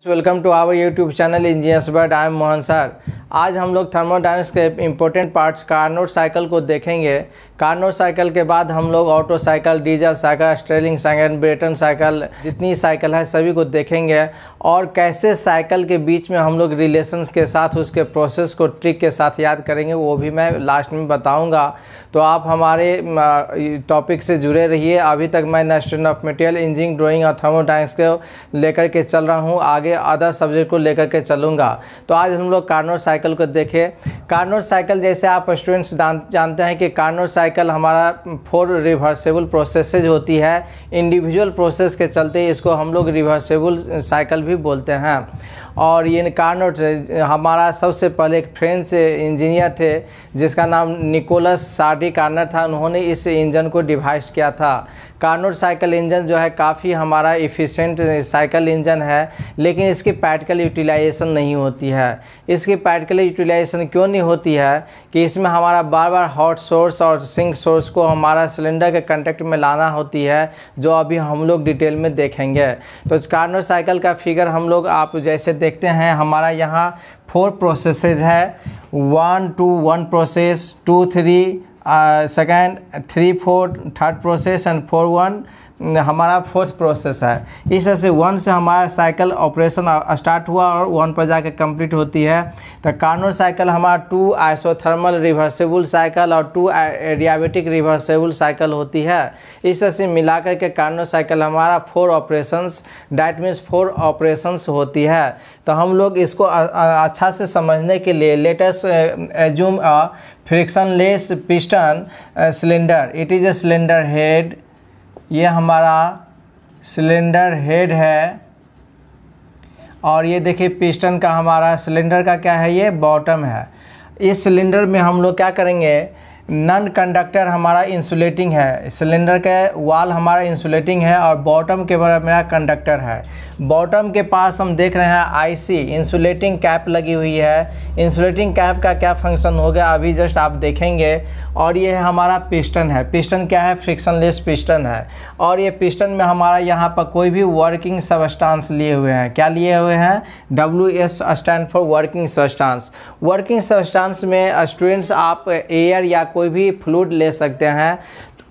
Welcome to our YouTube channel engineers world. I am Mohan sir. आज हम लोग thermodynamics के इम्पोर्टेंट पार्ट्स कार्नोट साइकिल को देखेंगे। कार्नोट साइकिल के बाद हम लोग auto cycle, diesel cycle, Stirling cycle, Brayton cycle, जितनी साइकिल है सभी को देखेंगे और कैसे साइकिल के बीच में हम लोग रिलेशंस के साथ उसके प्रोसेस को ट्रिक के साथ याद करेंगे, वो भी मैं लास्ट में बताऊंगा। तो आप हमारे टॉपिक से जुड़े रहिए। अभी तक मैं student of material engineering, drawing और थर्मोडायनेमिक्स को लेकर के चल रहा हूँ, आगे अदर सब्जेक्ट को लेकर के चलूँगा। तो आज हम लोग कार्नोट साइकिल को देखें। कार्नोट साइकिल जैसे आप स्टूडेंट्स जानते हैं कि कार्नोट साइकिल हमारा 4 रिवर्सेबल प्रोसेसेज होती है। इंडिविजुअल प्रोसेस के चलते इसको हम लोग रिवर्सेबल साइकिल भी बोलते हैं। और ये कार्नोट हमारा सबसे पहले एक फ्रेंच इंजीनियर थे जिसका नाम निकोलस सार्डी कार्नर था। उन्होंने इस इंजन को डिवाइस किया था। कार्नोट साइकिल इंजन जो है काफ़ी हमारा इफ़िशिएंट साइकिल इंजन है, लेकिन इसकी प्रैक्टिकल यूटिलाइजेशन नहीं होती है। इसकी प्रैक्टिकल यूटिलाइजेशन क्यों नहीं होती है कि इसमें हमारा बार बार हॉट सोर्स और सिंक सोर्स को हमारा सिलेंडर के कंटेक्ट में लाना होती है, जो अभी हम लोग डिटेल में देखेंगे। तो इस कार्नोट साइकिल का फिगर हम लोग आप जैसे देखते हैं, हमारा यहाँ 4 प्रोसेसेज है। 1 2 1 process, 2 3 second, 3 4 third process and 4 1 हमारा 4th प्रोसेस है। इस तरह से 1 से हमारा साइकिल ऑपरेशन स्टार्ट हुआ और 1 पर जाकर कंप्लीट होती है। तो कार्नोट साइकिल हमारा 2 आइसोथर्मल रिवर्सेबल साइकिल और 2 एडियाबैटिक रिवर्सेबल साइकिल होती है। इस तरह से मिलाकर के कार्नोट साइकिल हमारा 4 ऑपरेशंस, डैट मीन्स 4 ऑपरेशंस होती है। तो हम लोग इसको अच्छा से समझने के लिए let us assume a frictionless piston cylinder. It is a cylinder head. ये हमारा सिलेंडर हेड है और ये देखिए पिस्टन का हमारा सिलेंडर का क्या है, ये बॉटम है। इस सिलेंडर में हम लोग क्या करेंगे, नॉन कंडक्टर हमारा इंसुलेटिंग है। सिलेंडर के वाल हमारा इंसुलेटिंग है और बॉटम के बराबर मेरा कंडक्टर है। बॉटम के पास हम देख रहे हैं आईसी इंसुलेटिंग कैप लगी हुई है। इंसुलेटिंग कैप का क्या फंक्शन होगा अभी जस्ट आप देखेंगे। और ये हमारा पिस्टन है। पिस्टन क्या है, फ्रिक्शनलेस पिस्टन है। और ये पिस्टन में हमारा यहाँ पर कोई भी वर्किंग सबस्टांस लिए हुए हैं। क्या लिए हुए हैं, WS stand for working substance. Working substance में स्टूडेंट्स आप एयर या कोई भी फ्लूइड ले सकते हैं।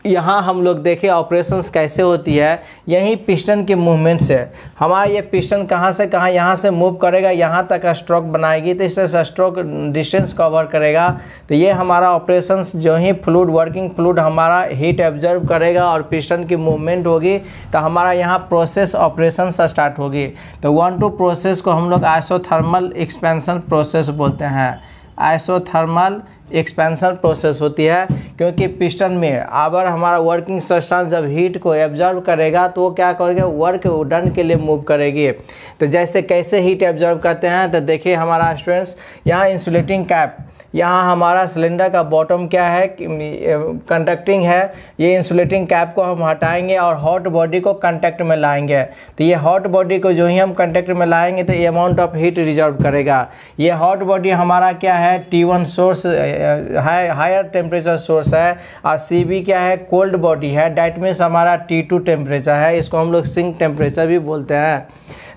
यहाँ हम लोग देखें ऑपरेशंस कैसे होती है। यही पिस्टन के मूवमेंट से हमारा ये पिस्टन कहाँ से कहाँ यहाँ से मूव करेगा, यहाँ तक स्ट्रोक बनाएगी, तो इससे स्ट्रोक डिस्टेंस कवर करेगा। तो ये हमारा ऑपरेशंस जो ही फ्लूइड, वर्किंग फ्लूइड हमारा हीट एब्जर्व करेगा और पिस्टन की मूवमेंट होगी, तो हमारा यहाँ प्रोसेस ऑपरेशंस स्टार्ट होगी। तो 1 2 प्रोसेस को हम लोग आइसोथर्मल एक्सपेंशन प्रोसेस बोलते हैं। आइसोथर्मल एक्सपेंशन प्रोसेस होती है क्योंकि पिस्टन में अगर हमारा वर्किंग सब्सटेंस जब हीट को एब्जर्व करेगा तो वो क्या करेगा, वर्क डन के लिए मूव करेगी। तो जैसे कैसे हीट एब्जर्व करते हैं, तो देखिए हमारा स्टूडेंट्स यहाँ इंसुलेटिंग कैप, यहाँ हमारा सिलेंडर का बॉटम क्या है, कंडक्टिंग है। ये इंसुलेटिंग कैप को हम हटाएंगे और हॉट बॉडी को कांटेक्ट में लाएंगे। तो ये हॉट बॉडी को जो ही हम कांटेक्ट में लाएंगे तो ये अमाउंट ऑफ हीट रिजर्व करेगा। ये हॉट बॉडी हमारा क्या है, T1 सोर्स है, हायर टेम्परेचर सोर्स है। और CB क्या है, कोल्ड बॉडी है। डैट मीन्स हमारा T2 टेम्परेचर है। इसको हम लोग सिंक टेम्परेचर भी बोलते हैं।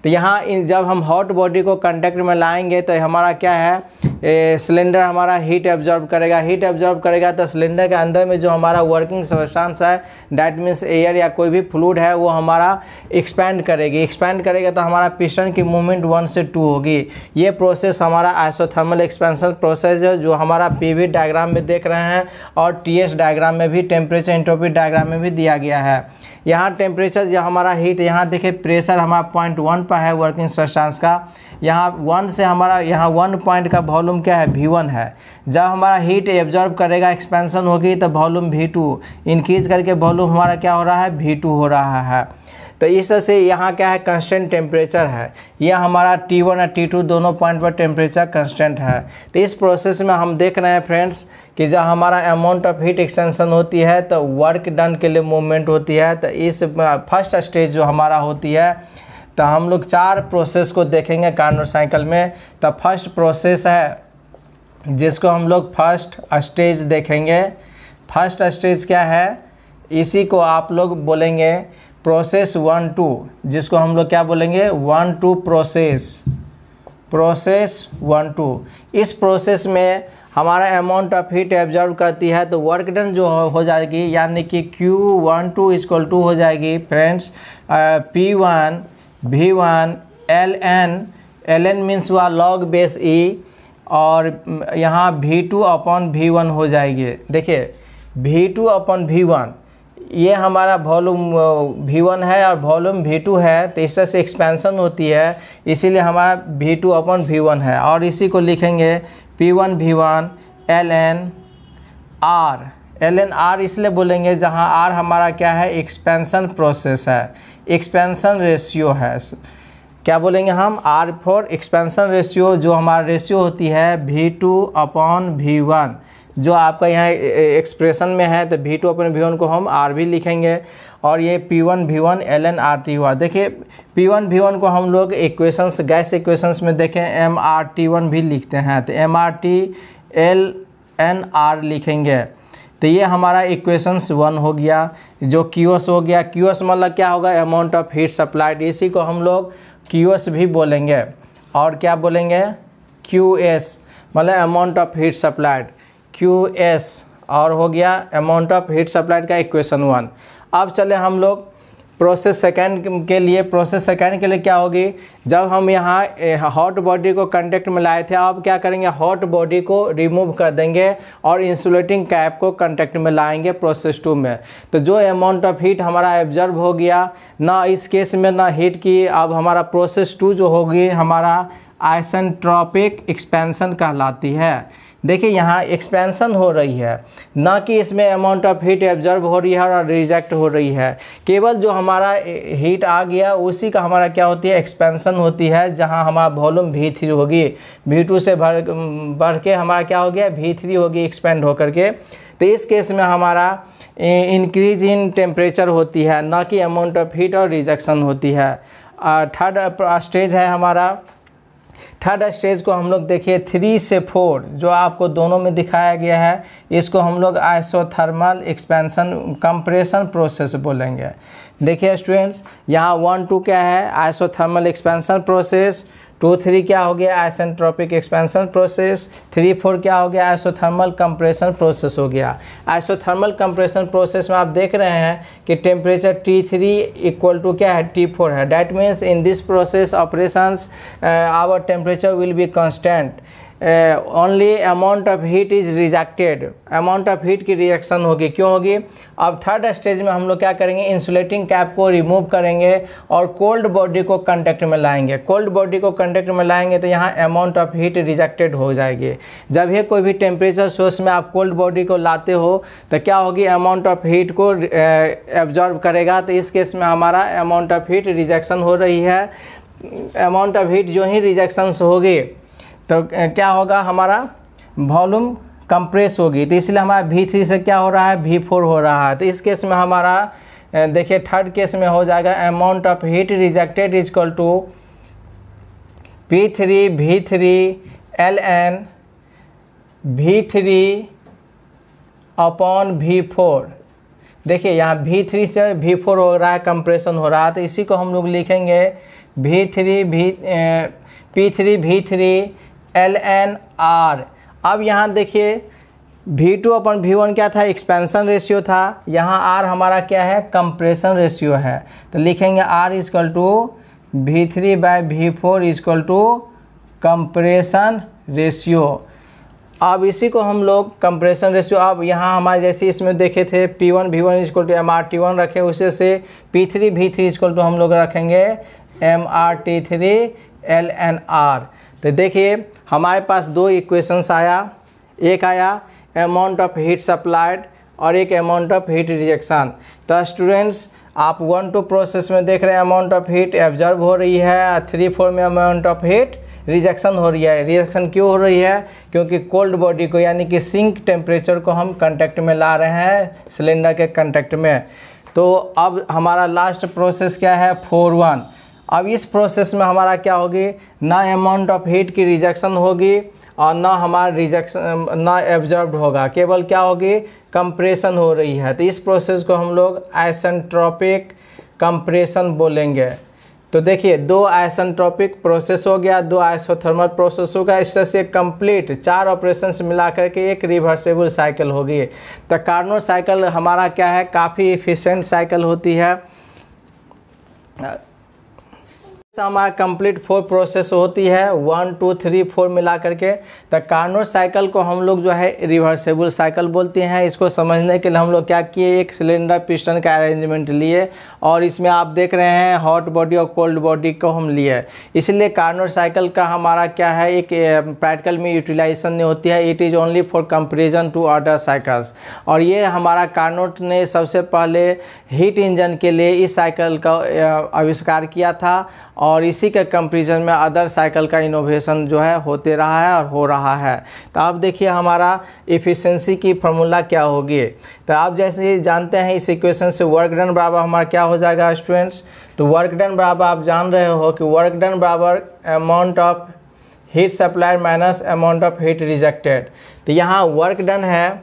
तो यहाँ जब हम हॉट बॉडी को कांटेक्ट में लाएंगे तो हमारा क्या है, सिलेंडर हमारा हीट एब्जॉर्ब करेगा। हीट एब्जॉर्ब करेगा तो सिलेंडर के अंदर में जो हमारा वर्किंग सब्सटेंस है, डैट मीन्स एयर या कोई भी फ्लूइड है, वो हमारा एक्सपैंड करेगी। एक्सपैंड करेगा तो हमारा पिस्टन की मूवमेंट 1 से 2 होगी। ये प्रोसेस हमारा आइसोथर्मल एक्सपेंशन प्रोसेस है, जो हमारा PV डायग्राम में देख रहे हैं और TS डायग्राम में भी, टेम्परेचर एंट्रोपी डायग्राम में भी दिया गया है। यहाँ टेम्परेचर जो हमारा हीट, यहाँ देखिए प्रेशर हमारा 0.1 पर है वर्किंग सब्सटेंस का। यहाँ 1 से हमारा यहाँ 1 पॉइंट का वॉल्यूम क्या है, V1 है। जब हमारा हीट एब्जॉर्ब करेगा, एक्सपेंशन होगी, तो वॉल्यूम V2 इंक्रीज करके वॉल्यूम हमारा क्या हो रहा है, V2 हो रहा है। तो इस तरह से यहाँ क्या है, कांस्टेंट टेम्परेचर है। यह हमारा T1 और T2 दोनों पॉइंट पर टेम्परेचर कांस्टेंट है। तो इस प्रोसेस में हम देख रहे हैं फ्रेंड्स कि जब हमारा अमाउंट ऑफ हीट एक्सटेंशन होती है तो वर्क डन के लिए मूवमेंट होती है। तो इस फर्स्ट स्टेज जो हमारा होती है, तो हम लोग 4 प्रोसेस को देखेंगे कार्नोट साइकिल में। तो फर्स्ट प्रोसेस है जिसको हम लोग फर्स्ट स्टेज देखेंगे। फर्स्ट स्टेज क्या है, इसी को आप लोग बोलेंगे प्रोसेस 1-2, जिसको हम लोग क्या बोलेंगे 1-2 प्रोसेस 1-2। इस प्रोसेस में हमारा अमाउंट ऑफ हीट एब्जॉर्ब करती है, तो वर्क डन जो हो जाएगी, यानी कि Q12 इक्वल टू हो जाएगी friends P1 V1 ln means हुआ लॉग बेस E, और यहाँ V2 अपॉन V1 हो जाएगी। देखिए V2 अपॉन V1 ये हमारा वॉल्यूम V1 है और वॉल्यूम V2 है, तो इस तरह से एक्सपेंशन होती है, इसीलिए हमारा V2 अपॉन V1 है। और इसी को लिखेंगे P1 V1 ln R इसलिए बोलेंगे जहाँ R हमारा क्या है, एक्सपेंशन प्रोसेस है, एक्सपेंशन रेशियो है। क्या बोलेंगे हम, R फॉर एक्सपेंशन रेशियो, जो हमारा रेशियो होती है V2 अपॉन V1, जो आपका यहाँ एक्सप्रेशन में है, तो V2 अपॉन V1 को हम R भी लिखेंगे, और ये P1 V1 ln RT हुआ। देखिए P1 V1 को हम लोग इक्वेशंस, गैस इक्वेशंस में देखें MRT1 भी लिखते हैं, तो MRT ln R लिखेंगे। तो ये हमारा इक्वेशंस 1 हो गया, जो QS हो गया। QS मतलब क्या होगा, अमाउंट ऑफ हीट सप्लाइड, इसी को हम लोग QS भी बोलेंगे। और क्या बोलेंगे, QS मतलब amount of heat supplied, QS, और हो गया अमाउंट ऑफ हीट सप्लाइड का इक्वेशन 1। अब चले हम लोग प्रोसेस सेकंड के लिए। प्रोसेस सेकंड के लिए क्या होगी, जब हम यहाँ हॉट बॉडी को कंटेक्ट में लाए थे, अब क्या करेंगे, हॉट बॉडी को रिमूव कर देंगे और इंसुलेटिंग कैप को कंटेक्ट में लाएंगे प्रोसेस 2 में। तो जो अमाउंट ऑफ हीट हमारा एब्जर्व हो गया, ना इस केस में ना हीट की, अब हमारा प्रोसेस 2 जो होगी हमारा आइसेंट्रोपिक एक्सपेंशन कहलाती है। देखिए यहाँ एक्सपेंशन हो रही है, ना कि इसमें अमाउंट ऑफ हीट एब्जर्व हो रही है और रिजेक्ट हो रही है। केवल जो हमारा हीट आ गया उसी का हमारा क्या होती है, एक्सपेंशन होती है, जहाँ हमारा वॉल्यूम V3 होगी, V2 से बढ़ के हमारा क्या हो गया, V3 होगी एक्सपेंड होकर के। तो इस केस में हमारा इंक्रीज इन टेम्परेचर होती है, ना कि अमाउंट ऑफ हीट और रिजेक्शन होती है। थर्ड स्टेज है हमारा, थर्ड स्टेज को हम लोग देखिए 3 से 4 जो आपको दोनों में दिखाया गया है, इसको हम लोग आइसोथर्मल एक्सपेंशन कंप्रेशन प्रोसेस बोलेंगे। देखिए स्टूडेंट्स, यहाँ 1-2 क्या है, आइसोथर्मल एक्सपेंशन प्रोसेस, 2-3 क्या हो गया, आइसेंट्रोपिक एक्सपेंशन प्रोसेस, 3-4 क्या हो गया, आइसोथर्मल कंप्रेशन प्रोसेस हो गया। आइसोथर्मल कंप्रेशन प्रोसेस में आप देख रहे हैं कि टेम्परेचर T3 इक्वल टू क्या है, T4 है। That means in this process operations our temperature will be constant, only amount of heat is rejected, amount of heat की रिएक्शन होगी। क्यों होगी, अब थर्ड स्टेज में हम लोग क्या करेंगे, इंसुलेटिंग कैप को रिमूव करेंगे और कोल्ड बॉडी को कंटेक्ट में लाएंगे। कोल्ड बॉडी को कंटेक्ट में लाएंगे तो यहाँ अमाउंट ऑफ हीट रिजेक्टेड हो जाएगी। जब ये कोई भी टेम्परेचर सोर्स में आप कोल्ड बॉडी को लाते हो तो क्या होगी, अमाउंट ऑफ हीट को एब्जॉर्ब करेगा, तो इस केस में हमारा अमाउंट ऑफ हीट रिजेक्शन हो रही है। अमाउंट ऑफ हीट जो ही रिजेक्शन होगी तो क्या होगा, हमारा वॉल्यूम कंप्रेस होगी, तो इसलिए हमारा V3 से क्या हो रहा है, V4 हो रहा है। तो इस केस में हमारा देखिए थर्ड केस में हो जाएगा amount of heat rejected is equal to P3 V3 ln V3 upon V4। देखिए यहाँ V3 से V4 हो रहा है, कंप्रेशन हो रहा है, तो इसी को हम लोग लिखेंगे P3 V3 ln R। अब यहाँ देखिए V2 अपॉन V1 क्या था, एक्सपेंशन रेशियो था, यहाँ R हमारा क्या है, कंप्रेशन रेशियो है, तो लिखेंगे R equal to V3 by V4 equal to compression ratio. अब इसी को हम लोग कंप्रेशन रेशियो, अब यहाँ हमारे जैसे इसमें देखे थे P1 V1 is equal to MRT1 रखे, उसे से P3 V3 इजकल टू हम लोग रखेंगे MRT3 ln R। तो देखिए हमारे पास दो इक्वेशंस आया, एक आया अमाउंट ऑफ हीट सप्लाइड और एक अमाउंट ऑफ हीट रिजेक्शन। तो स्टूडेंट्स आप 1-2 प्रोसेस में देख रहे हैं अमाउंट ऑफ हीट एब्जॉर्ब हो रही है, 3-4 में अमाउंट ऑफ हीट रिजेक्शन हो रही है। रिजेक्शन क्यों हो रही है, क्योंकि कोल्ड बॉडी को यानी कि सिंक टेम्परेचर को हम कंटेक्ट में ला रहे हैं सिलेंडर के कंटेक्ट में। तो अब हमारा लास्ट प्रोसेस क्या है, 4-1। अब इस प्रोसेस में हमारा क्या होगी, ना अमाउंट ऑफ हीट की रिजेक्शन होगी और ना हमारा रिजेक्शन ना एब्जॉर्ब होगा, केवल क्या होगी, कंप्रेशन हो रही है। तो इस प्रोसेस को हम लोग आइसेंट्रोपिक कंप्रेशन बोलेंगे। तो देखिए 2 आइसेंट्रोपिक प्रोसेस हो गया, 2 आइसोथर्मल प्रोसेस हो गया, इस तरह से कंप्लीट 4 ऑपरेशंस मिला करके एक रिवर्सेबल साइकिल होगी। तो कार्नोट साइकिल हमारा क्या है, काफ़ी इफ़िशिएंट साइकिल होती है। हमारा कंप्लीट 4 प्रोसेस होती है, 1 2 3 4 मिला करके। तो कार्नोट साइकिल को हम लोग जो है रिवर्सेबल साइकिल बोलते हैं। इसको समझने के लिए हम लोग क्या किए, एक सिलेंडर पिस्टन का अरेंजमेंट लिए और इसमें आप देख रहे हैं हॉट बॉडी और कोल्ड बॉडी को हम लिए। इसलिए कार्नोट साइकिल का हमारा क्या है, एक प्रैक्टिकल में यूटिलाइजेशन नहीं होती है, it is only for comparison to other cycles. और ये हमारा कार्नोट ने सबसे पहले हीट इंजन के लिए इस साइकिल का आविष्कार किया था और इसी के कंपेरिजन में अदर साइकिल का इनोवेशन जो है होते रहा है और हो रहा है। तो आप देखिए हमारा एफिशिएंसी की फार्मूला क्या होगी। तो आप जैसे जानते हैं इस इक्वेशन से वर्क डन बराबर हमारा क्या हो जाएगा स्टूडेंट्स। तो वर्क डन बराबर आप जान रहे हो कि वर्क डन बराबर amount of heat supplied minus amount of heat rejected. तो यहाँ वर्क डन है,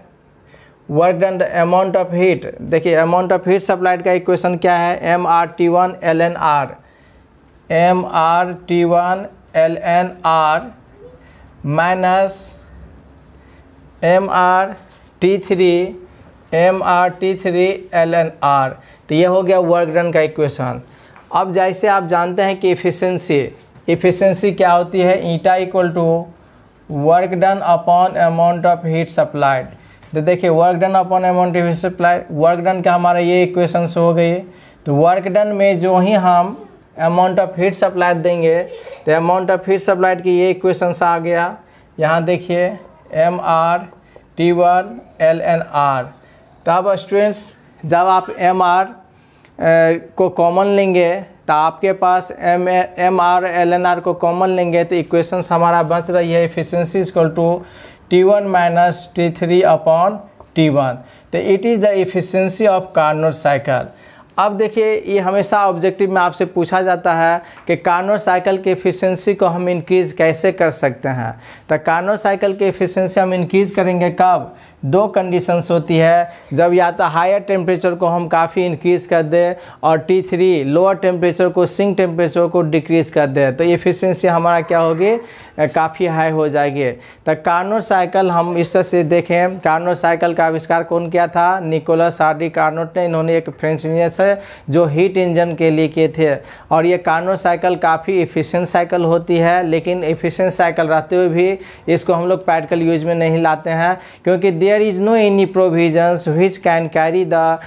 work done the amount of heat. देखिए अमाउंट ऑफ हीट सप्लाइड का इक्वेशन क्या है, MRT1 ln R, MRT1 ln R minus MRT3 ln R। तो ये हो गया वर्क डन का इक्वेशन। अब जैसे आप जानते हैं कि इफिशिएंसी क्या होती है, eta equal to work done upon amount of heat supplied. तो देखिए work done upon amount of heat supplied, work done का हमारा ये इक्वेशन से हो गई। तो वर्क डन में जो ही हम अमाउंट ऑफ हीट सप्लाइड देंगे तो अमाउंट ऑफ हीट सप्लाइड की ये इक्वेशन आ गया। यहाँ देखिए MRT1 ln R। तो अब स्टूडेंट्स जब आप MR को कॉमन लेंगे तो आपके पास MR ln R को कॉमन लेंगे तो इक्वेशंस हमारा बच रही है efficiency equal to T1 minus T3 upon T1। तो it is the efficiency of Carnot cycle. अब देखिए ये हमेशा ऑब्जेक्टिव में आपसे पूछा जाता है कि कार्नोट साइकिल की एफिशिएंसी को हम इंक्रीज़ कैसे कर सकते हैं। तो कार्नोट साइकिल की एफिशिएंसी हम इंक्रीज़ करेंगे कब, 2 कंडीशंस होती है, जब या तो हायर टेम्परेचर को हम काफ़ी इंक्रीज़ कर दें और T3 लोअर टेम्परेचर को सिंक टेम्परेचर को डिक्रीज़ कर दें तो एफिशिएंसी हमारा क्या होगी, काफ़ी हाई हो जाएगी। तो कार्नोट साइकिल हम इस तरह से देखें, कार्नोट साइकिल का आविष्कार कौन किया था, निकोलस आर डी कार्नोट ने। इन्होंने एक फ्रेंच इंजीनियर है जो हीट इंजन के लिए किए थे। और ये कार्नोट साइकिल काफ़ी एफिशिएंट साइकिल होती है, लेकिन एफिशिएंट साइकिल रहते हुए भी इसको हम लोग प्रैक्टिकल यूज में नहीं लाते हैं क्योंकि there is no any provisions which can carry the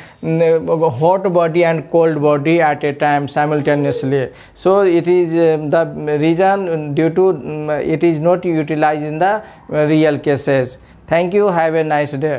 hot body and cold body at a time simultaneously. So it is the reason due to it is not utilized in the real cases. Thank you. Have a nice day.